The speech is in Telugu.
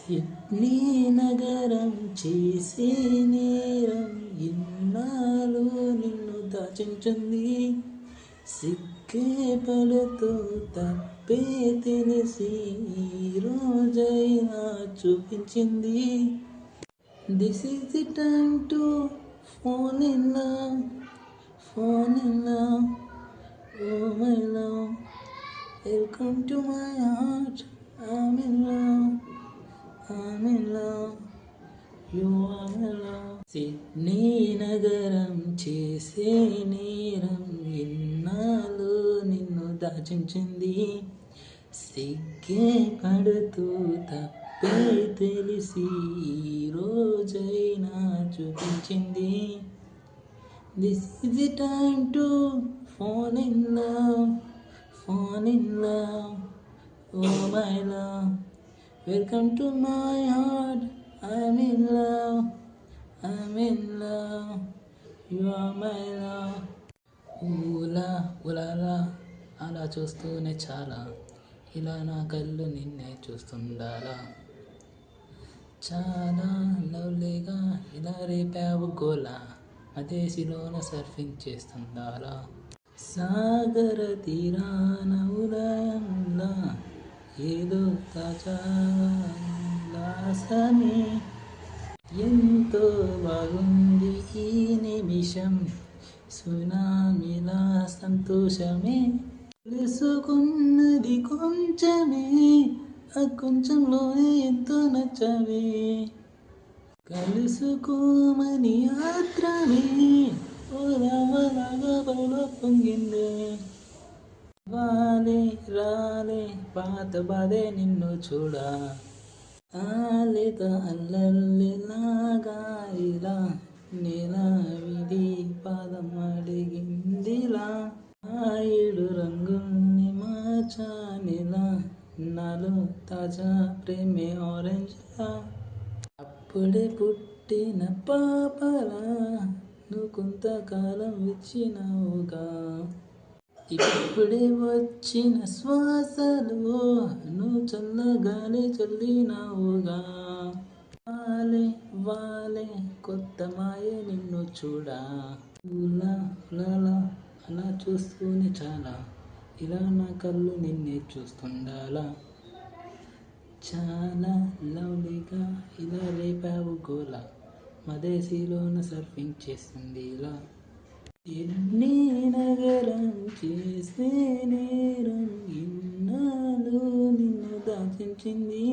సిడ్నీ నగరం చేసే నేరం ఇన్నాళ్ళు నిన్ను దాచించింది. సిగ్గే పడుతూ తప్పే తెలిసి ఈ రోజైనా చూపించింది. This is the time to fall in love, fall in love, oh my love. Welcome to my heart, I'm in love, I'm in love, you are my love. Sydney నగరం చేసే నేరం ఇన్నాళ్ళు నిన్ను దాచించింది. సిగ్గే పడుతూ తప్పే తెలిసి ఈ రోజైనా చూపించింది. This is the time to fall in love, fall in love, oh my love. Welcome to my heart, I'm in love, I'm in love, you are my love. ఊలా ఉలాలా అలా చూస్తూనే చాలా, ఇలా నా కళ్ళు నిన్నే చూస్తుండాలా. చాలా లవ్లీగా ఇలా రేపావు గోలా, అదేసిలోన సర్ఫింగ్ చేస్తుండాలా. సాగర తీరాన ఉదయంలా ఏదో తాజా ఉల్లాసమే. ఎంతో బాగుంది ఈ నిమిషం, సునామీలా సంతోషమే. తెలుసుకున్నది కొంచెమే, ఆ కొంచెంలోనే ఎంతో నచ్చవే. కలుసుకోమని ఆత్రమే ఓ రామలాగా బలో పొంగిందే. వాలే రాలే పాత బాధే నిన్ను చూడా, ఆలేత అల్లల్లిలాగా ఇలా నేల విడి పాదం అడిగిందిలా. ఆ ఏడు రంగుల్ని మార్చానిలా, నాలో తాజా ప్రేమే ఆరెంజ్లా. అప్పుడే పుట్టిన పాపలా నువ్వు కొంతకాలం ఇచ్చినావుగా, ఇప్పుడే వచ్చిన శ్వాసలో నువ్వు చల్లగాలి చల్లినావుగా. వాలే వాలే కొత్త మాయ నిన్ను చూడా, ఊలా ఉలాలా అలా చూస్తూనే చాలా, ఇలా నా కళ్ళు నిన్నే చూస్తుండాలా. చాలా లవ్లీగా ఇలా రేపావు గోలా, మదేశీలోన సర్ఫింగ్ చేస్తుంది ఇలా. సిడ్నీ నగరం చేసే నేరం ఇన్నాళ్ళు నిన్ను దాచించింది.